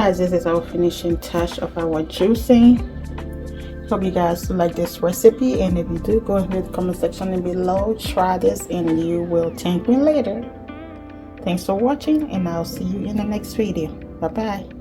guys, this is our finishing touch of our juicing. Hope you guys like this recipe, and if you do, go ahead in the comment section below, try this, and you will thank me later. Thanks for watching, and I'll see you in the next video. Bye bye.